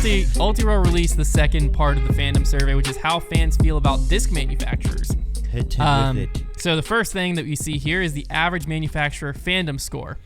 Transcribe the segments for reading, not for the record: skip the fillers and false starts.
Ultiro released the second part of the fandom survey, which is how fans feel about disc manufacturers. Hit with it. So the first thing that we see here is the average manufacturer fandom score,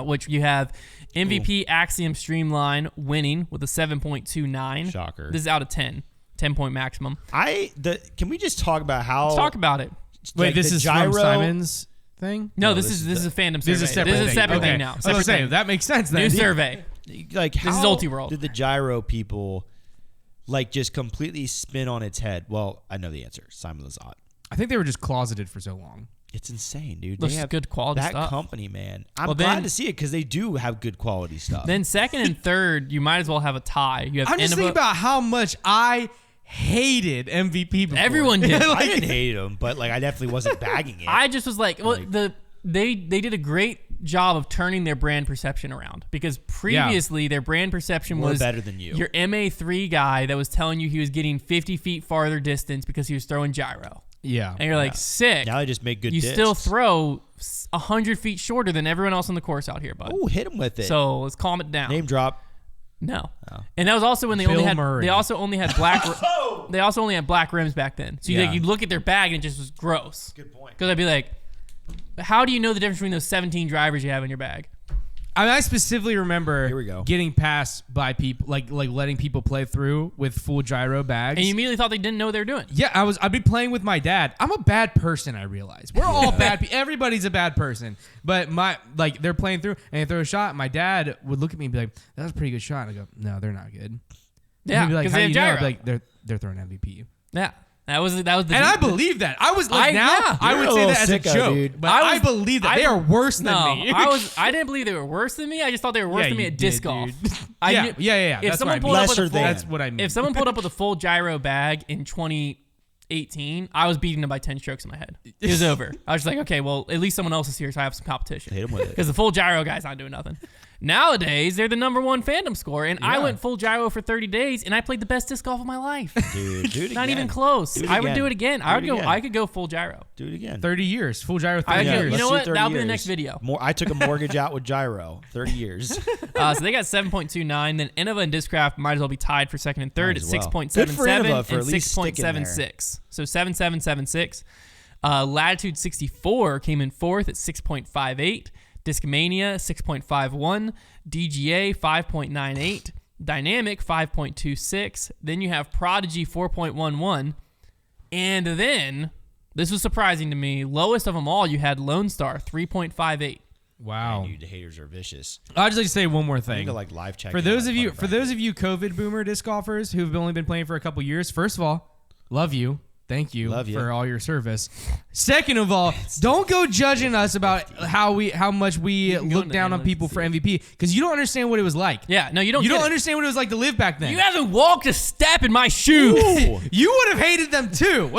which you have MVP Axiom Streamline winning with a 7.29. Shocker. This is out of 10 point maximum. Can we just talk about how? Let's talk about it. Wait, this is gyro from Simon's thing? No, this is a fandom survey. This is a separate thing. thing now. I was Separate saying, thing. that makes sense then. New survey. Like, This is how Ultiworld. did the gyro people like just completely spin on its head? Well, I know the answer. Simon Lizotte. I think they were just closeted for so long. It's insane, dude. Looks They have good quality that stuff. company, man. I'm Well, glad then- to see it because they do have good quality stuff. Then second and third, you might as well have a tie. You have I'm just thinking about how much I hated MVP before. Everyone did. I didn't hate them, but like I definitely wasn't bagging it. I just was like, well, they did a great job of turning their brand perception around, because previously their brand perception We're was better than you. Your MA3 guy that was telling you he was getting 50 feet farther distance because he was throwing gyro. Yeah. And you're like, sick. Now they just make good You discs. still throw 100 feet shorter than everyone else on the course out here, bud. Oh, hit him with it. So let's calm it down. Name drop. No. Oh. And that was also when they Bill only had Murray. they also only had black they also only had black rims back then. So Yeah. you look at their bag and it just was gross. Good point. Because I'd be like, how do you know the difference between those 17 drivers you have in your bag? I mean, I specifically remember Here we go. getting passed by people, like letting people play through with full gyro bags. And you immediately thought they didn't know what they were doing. Yeah, I'd be playing with my dad. I'm a bad person, I realize. We're all bad people. Everybody's a bad person. But they're playing through and they throw a shot. My dad would look at me and be like, that was a pretty good shot. And I go, no, they're not good. Yeah, He'd be like, because how they do have you know? gyro. I'd be like, they're throwing MVP. Yeah. That was the And I believe that. I was like, yeah. I You're would a say little that as a sicko, joke. dude. But I I believe that. I- They are worse than No, me. I didn't believe they were worse than me. I just thought they were worse Yeah, than me you at did, disc golf. dude. I Yeah, knew- yeah. If That's someone what I pulled mean. up with a Lesser full, than. That's what I mean. if someone pulled up with a full gyro bag in 2018, I was beating them by 10 strokes in my head. It was over. I was just like, okay, well, at least someone else is here, so I have some competition. Hit him with it. Because the full gyro guy's not doing nothing. Nowadays, they're the #1 fandom score, and I Yeah. went full gyro for 30 days, and I played the best disc golf of my life. Dude, do it Not again. even close. Do it I would again. do it again. Do I would it go. again. I could go full gyro. Do it again. 30 years. Full gyro 30 I- years. you let's know do what? 30 That'll be the years. next video. I took a mortgage out with gyro. 30 years. So they got 7.29. Then Innova and Discraft might as well be tied for second and third Might at as well. 6.77 Good for Innova for and at least sticking there. 6.76. So 7776. Latitude 64 came in fourth at 6.58. Discmania 6.51. DGA 5.98. Dynamic 5.26. Then you have Prodigy 4.11. And then, this was surprising to me, lowest of them all, you had Lone Star 3.58. Wow. Dude, the haters are vicious. I'd just like to say one more I thing. need to like live check. For those of you COVID boomer disc golfers who've only been playing for a couple years, first of all, love you. Thank you Love you. for all your service. Second of all, don't go judging us about how much we can go look into down on analytics people and for see. MVP because you don't understand what it was like. Yeah, no, you don't You get don't it. understand what it was like to live back then. You haven't walked a step in my shoes. Ooh. You would have hated them too.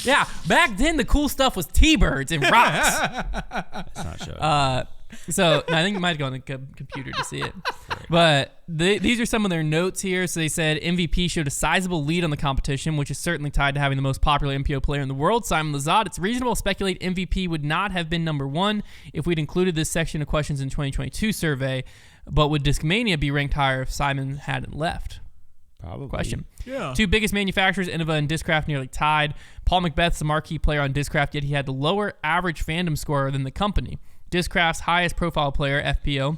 Yeah, back then the cool stuff was T-birds and rocks. It's not showing. So I think you might go on the computer to see it. But these are some of their notes here. So they said MVP showed a sizable lead on the competition, which is certainly tied to having the most popular MPO player in the world, Simon Lizotte. It's reasonable to speculate MVP would not have been #1 if we'd included this section of questions in 2022 survey, but would Discmania be ranked higher if Simon hadn't left? Probably. Question. Yeah. Two biggest manufacturers, Innova and Discraft, nearly tied. Paul Macbeth's the marquee player on Discraft, yet he had the lower average fandom score than the company. Discraft's highest profile player, FPO,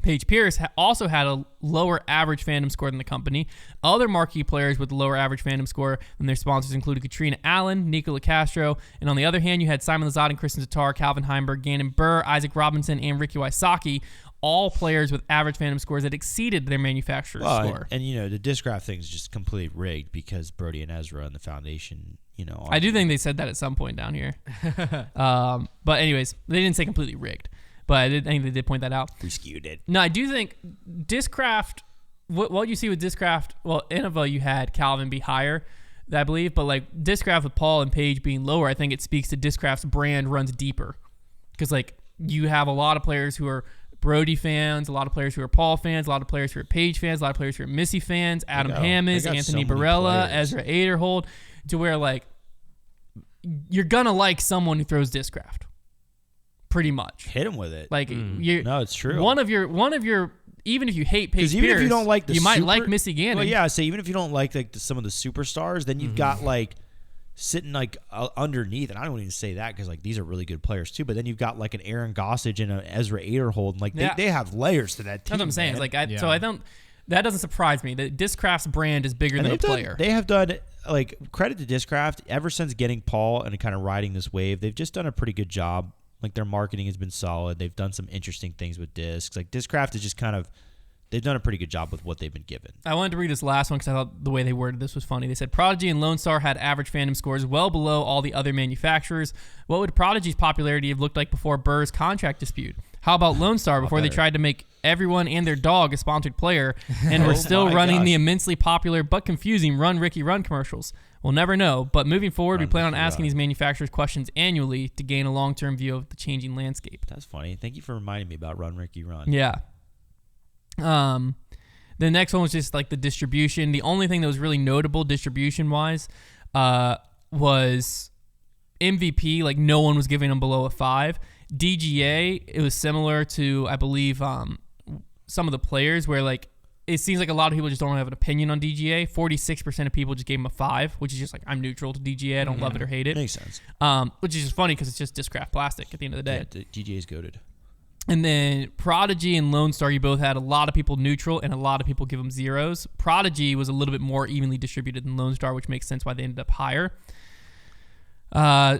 Paige Pierce, also had a lower average fandom score than the company. Other marquee players with the lower average fandom score than their sponsors included Katrina Allen, Nicola Castro, and on the other hand, you had Simon Lizotte and Kristen Tatar, Calvin Heimberg, Gannon Burr, Isaac Robinson, and Ricky Wysocki, all players with average fandom scores that exceeded their manufacturer's score. And you know, the Discraft thing is just completely rigged because Brody and Ezra and the foundation, you know. I do think they said that at some point down here. But anyways, they didn't say completely rigged. But I think they did point that out. we skewed it. No, I do think Discraft, what you see with Discraft, well, Innova, you had Calvin be higher, I believe. But like Discraft with Paul and Paige being lower, I think it speaks to Discraft's brand runs deeper. Because like you have a lot of players who are Brody fans, a lot of players who are Paul fans, a lot of players who are Paige fans, a lot of players who are Missy fans, Adam Hammonds, got Anthony so many Barella, players. Ezra Aderhold, to where like you're gonna like someone who throws Discraft, pretty much. Hit him with it. Like you, No, it's true. One of your even if you hate Paige Because even Pierce, if you don't like the you might like Missy Gannon. Well, yeah. So even if you don't like some of the superstars, then you've got like sitting like underneath, and I don't even say that because like these are really good players too. But then you've got like an Aaron Gossage and an Ezra Aderhold, and like they have layers to that team. That's what I'm saying. Man. It's like so I don't. That doesn't surprise me. The Discraft's brand is bigger than a player. They have done, like, credit to Discraft, ever since getting Paul and kind of riding this wave, they've just done a pretty good job. Like, their marketing has been solid. They've done some interesting things with discs. Like, Discraft is just kind of, they've done a pretty good job with what they've been given. I wanted to read this last one because I thought the way they worded this was funny. They said, Prodigy and Lone Star had average fandom scores well below all the other manufacturers. What would Prodigy's popularity have looked like before Burr's contract dispute? How about Lone Star before they tried to make everyone and their dog a sponsored player and were still running the immensely popular but confusing Run Ricky Run commercials? We'll never know, but moving forward, we plan on asking these manufacturers questions annually to gain a long-term view of the changing landscape. That's funny. Thank you for reminding me about Run Ricky Run. Yeah. The next one was just like the distribution. The only thing that was really notable distribution-wise was MVP. Like, no one was giving them below a 5. DGA, it was similar to, I believe, some of the players where, like, it seems like a lot of people just don't have an opinion on DGA. 46% of people just gave him a 5, which is just like, I'm neutral to DGA. I don't love it or hate it. Makes sense. Which is just funny because it's just Discraft plastic at the end of the day. Yeah, DGA's goated. And then Prodigy and Lone Star, you both had a lot of people neutral and a lot of people give them 0s. Prodigy was a little bit more evenly distributed than Lone Star, which makes sense why they ended up higher.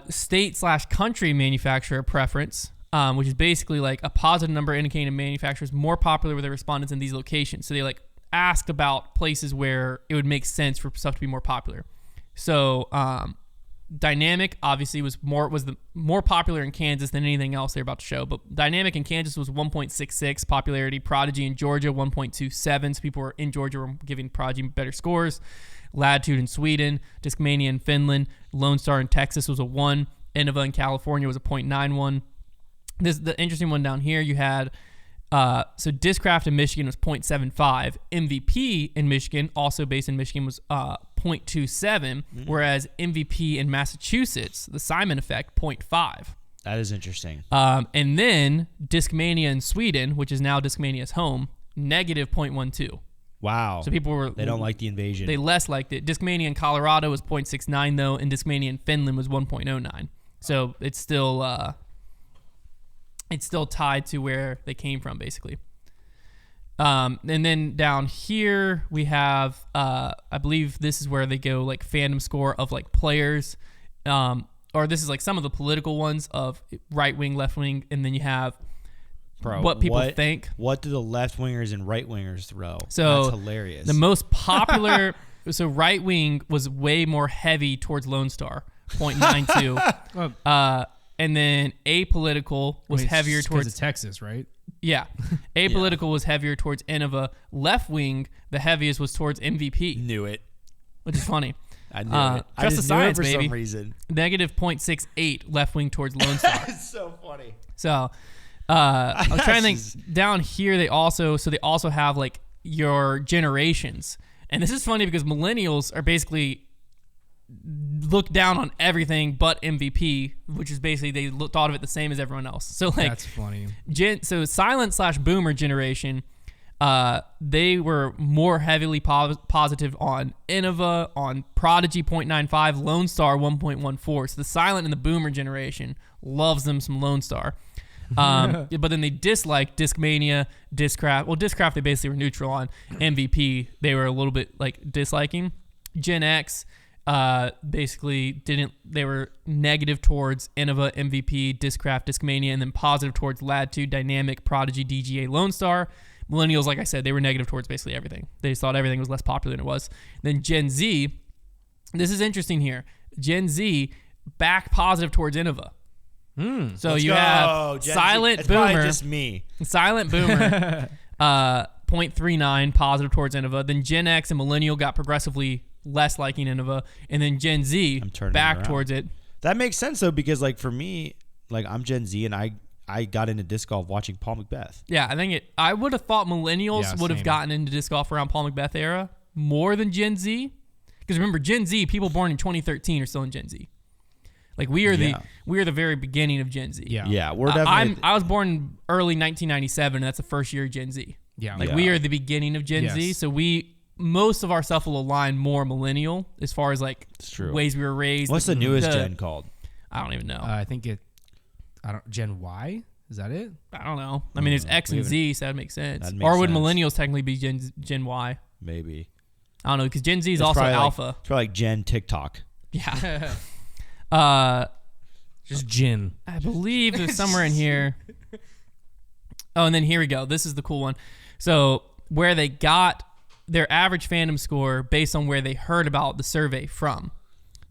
State/country manufacturer preference, which is basically like a positive number indicating a manufacturer is more popular with their respondents in these locations. So they like asked about places where it would make sense for stuff to be more popular. So Dynamic obviously was the more popular in Kansas than anything else they're about to show. But Dynamic in Kansas was 1.66 popularity. Prodigy in Georgia 1.27. So people were in Georgia were giving Prodigy better scores. Latitude in Sweden, Discmania in Finland, Lone Star in Texas was a 1, Innova in California was a 0.91. The interesting one down here, you had so Discraft in Michigan was 0.75. MVP in Michigan, also based in Michigan, was 0.27, whereas MVP in Massachusetts, the Simon Effect, 0.5. That is interesting. And then Discmania in Sweden, which is now Discmania's home, negative 0.12. Wow. So people were... They don't like the invasion. They less liked it. Discmania in Colorado was 0.69, though, and Discmania in Finland was 1.09. So it's still tied to where they came from, basically. And then down here, we have, I believe this is where they go, like, fandom score of, like, players. Or this is, like, some of the political ones of right wing, left wing, and then you have... Bro, what people think. What do the left wingers and right wingers throw? So that's hilarious. The most popular, so right wing was way more heavy towards Lone Star, 0.92. And then apolitical was heavier towards it's Texas, right? Yeah, apolitical was heavier towards Innova. Left wing, the heaviest was towards MVP. Knew it, which is funny. I knew it. I Trust the just science, knew it for baby. some reason. Negative 0.68 left wing towards Lone Star. That's so funny. So. I was trying to think down here. They also have like your generations, and this is funny because millennials are basically look down on everything but MVP, which is basically they thought of it the same as everyone else. So like that's funny. So silent/boomer generation, they were more heavily positive on Innova, on Prodigy 0.95, Lone Star 1.14. So the silent and the boomer generation loves them some Lone Star. But then they disliked Discmania, Discraft. Well, Discraft they basically were neutral on. MVP they were a little bit like disliking. Gen X basically didn't. They were negative towards Innova, MVP, Discraft, Discmania, and then positive towards Latitude, Dynamic, Prodigy, DGA, Lone Star. Millennials, like I said, they were negative towards basically everything. They just thought everything was less popular than it was. Then Gen Z, this is interesting here. Gen Z back positive towards Innova. So you have silent boomer. Just me. Silent boomer. 0.39 positive towards Innova. Then Gen X and millennial got progressively less liking Innova, and then Gen Z back towards it. That makes sense though, because like for me, like I'm Gen Z and I got into disc golf watching Paul McBeth. Yeah, I would have thought millennials would have gotten into disc golf around Paul McBeth era more than Gen Z, because remember Gen Z, people born in 2013 are still in Gen Z. Like we are the very beginning of Gen Z. Yeah, we're definitely. I was born early 1997, and that's the first year of Gen Z. Yeah. Like Yeah. we are the beginning of Gen Z, Yes. so most of our stuff will align more millennial as far as like It's true. ways we were raised. What's the newest gen called? I don't even know. I think Gen Y? Is that it? I don't know. I mean, it's X we and haven't- Z, so that makes sense. That makes Or would sense. millennials technically be Gen Y? Maybe. I don't know because Gen Z is It's also probably alpha. it's probably like Gen TikTok. Yeah. Just Jin. I believe there's somewhere in here. Oh, and then here we go. This is the cool one. So where they got their average fandom score based on where they heard about the survey from.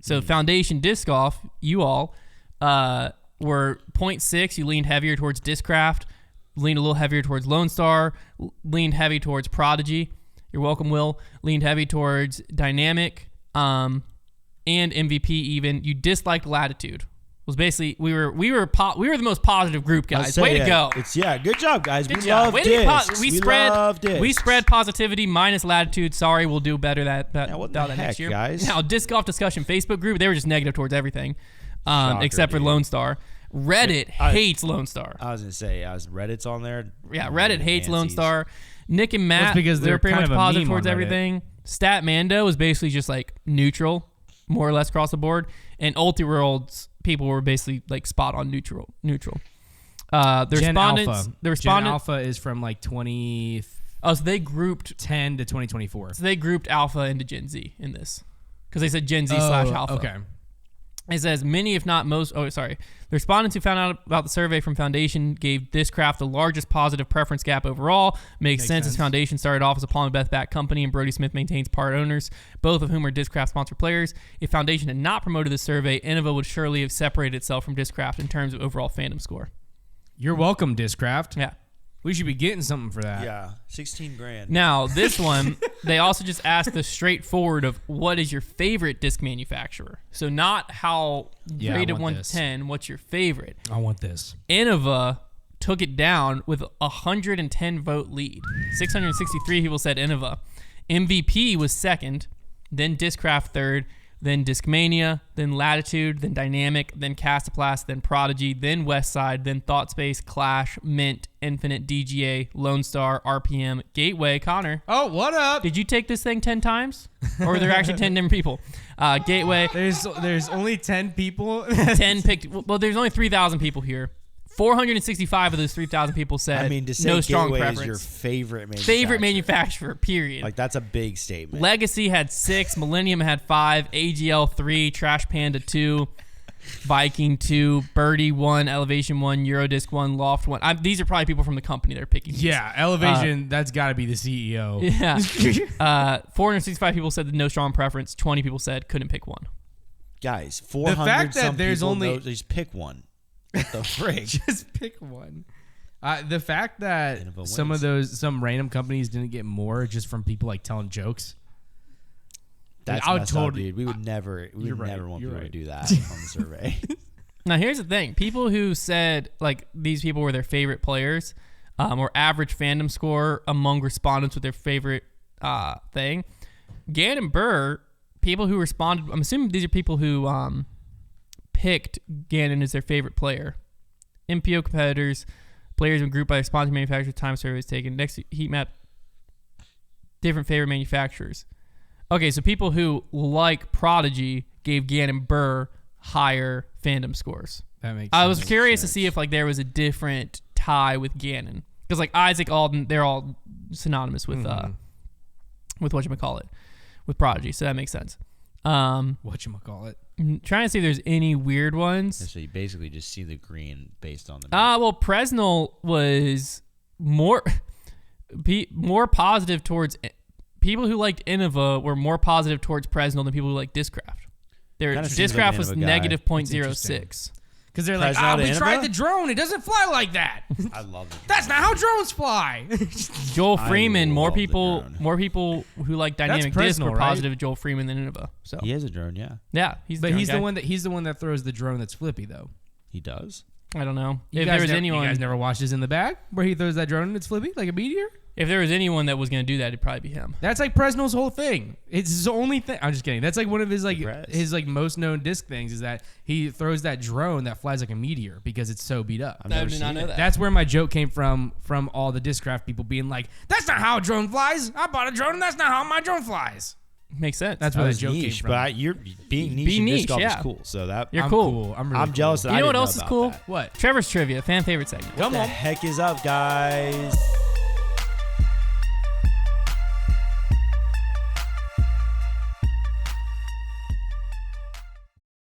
So Foundation Disc Golf, you all were 0.6. You leaned heavier towards Discraft, leaned a little heavier towards Lone Star, leaned heavy towards Prodigy. You're welcome, Will. Leaned heavy towards Dynamic, and MVP even. You disliked Latitude. Was basically we were the most positive group, guys. Way to go. It's good job, guys. Good we job. love Way to be discs. we spread positivity minus Latitude. Sorry, we'll do better what the about that heck, next year. guys? Now, Disc Golf Discussion Facebook group, they were just negative towards everything, Shocker, except for dude. Lone Star. Reddit hates Lone Star. I was gonna say, Reddit's on there. Yeah, Reddit hates Lone Nancy's. Star. Nick and Matt, Well, it's because they were they're pretty kind much of a positive meme towards on Reddit. everything. Statmando was basically just like neutral, more or less across the board. And Ultiworld's people were basically like spot on neutral. The Gen respondents, Alpha. the Gen respondent. Alpha is from like 2010 Oh, so they grouped. to 2024. So they grouped Alpha into Gen Z in this, because they said Gen Z slash Alpha. Okay. It says many, if not most. Oh, sorry. The respondents who found out about the survey from Foundation gave Discraft the largest positive preference gap overall. Makes sense as Foundation started off as a Paul and Beth backed company, and Brody Smith maintains part owners, both of whom are Discraft sponsored players. If Foundation had not promoted the survey, Innova would surely have separated itself from Discraft in terms of overall fandom score. You're welcome, Discraft. Yeah. We should be getting something for that. Yeah, 16 grand. Now, this one, they also just asked the straightforward of what is your favorite disc manufacturer? So not how Yeah, I rated want 1 this. to 10, what's your favorite? I want this. Innova took it down with a 110 vote lead. 663 people said Innova. MVP was second, then Discraft third, then Discmania, then Latitude, then Dynamic, then Castoplast, then Prodigy, then Westside, then ThoughtSpace, Clash, Mint, Infinite, DGA, Lone Star, RPM, Gateway. Connor, Oh, what up? did you take this thing 10 times? Or were there actually 10 different people? Gateway, There's only 10 people. 10 picked. Well, there's only 3,000 people here. 465 of those 3,000 people said I mean, to say no strong Gateway preference. is your favorite manufacturer, period. Like, that's a big statement. Legacy had 6, Millennium had 5, AGL 3, Trash Panda 2, Viking 2, Birdie 1, Elevation 1, Eurodisc 1, Loft 1. These are probably people from the company that are picking these. Yeah, Elevation, that's got to be the CEO. Yeah. 465 people said no strong preference. 20 people said couldn't pick one. Guys, 400 fact that some there's people only- know, just pick one. What the frig? Just pick one. The fact that Innova some random companies didn't get more just from people like telling jokes. That's I would messed up, totally- dude. We would never You're right, want you're people right. to do that on the survey. Now, here's the thing. People who said, like, these people were their favorite players, or average fandom score among respondents with their favorite thing. Gannon Burr, people who responded, I'm assuming these are people who picked Gannon as their favorite player. MPO competitors, players in group by sponsored manufacturer, time surveys taken. Next heat map, different favorite manufacturers. Okay, so people who like Prodigy gave Gannon Burr higher fandom scores. That makes I sense. was curious to see if like there was a different tie with Gannon, because like Isaac Alden, they're all synonymous with whatchamacallit, with Prodigy, so that makes sense. Whatchamacallit. Trying to see if there's any weird ones. So you basically just see the green based on the. Well, Presnell was more positive towards people who liked Innova were more positive towards Presnell than people who liked Discraft. Their Kinda seems like Discraft an was Innova guy. negative That's 0.06. Because they're like, Presnell to we Innova? tried the drone. It doesn't fly like that. I love it. That's not how drones fly. Joel I Freeman, more love the people drone. who like Dynamic Disc Presnell, were right? positive Joel Freeman than Innova. So He has a drone, yeah. yeah, he's But the he's drone the one that throws the drone that's flippy though. He does. guy. I don't know You if guys there was never, anyone. You guys never watched his in the bag where he throws that drone and it's flippy like a meteor? If there was anyone that was going to do that, it'd probably be him. That's like Presnell's whole thing. It's his only thing. I'm just kidding. That's like one of his most known disc things is that he throws that drone that flies like a meteor because it's so beat up. I did not know that. That's where my joke came from all the Discraft people being like, "That's not how a drone flies. I bought a drone and that's not how my drone flies." Makes sense. That's where That that was joke came niche, from. but you're being niche. Be in niche, disc golf yeah. is cool. So that You're I'm cool. I'm really I'm jealous. cool. That You know I what didn't else is about cool? that. What? Trevor's Trivia, fan favorite segment. What the heck is up, guys?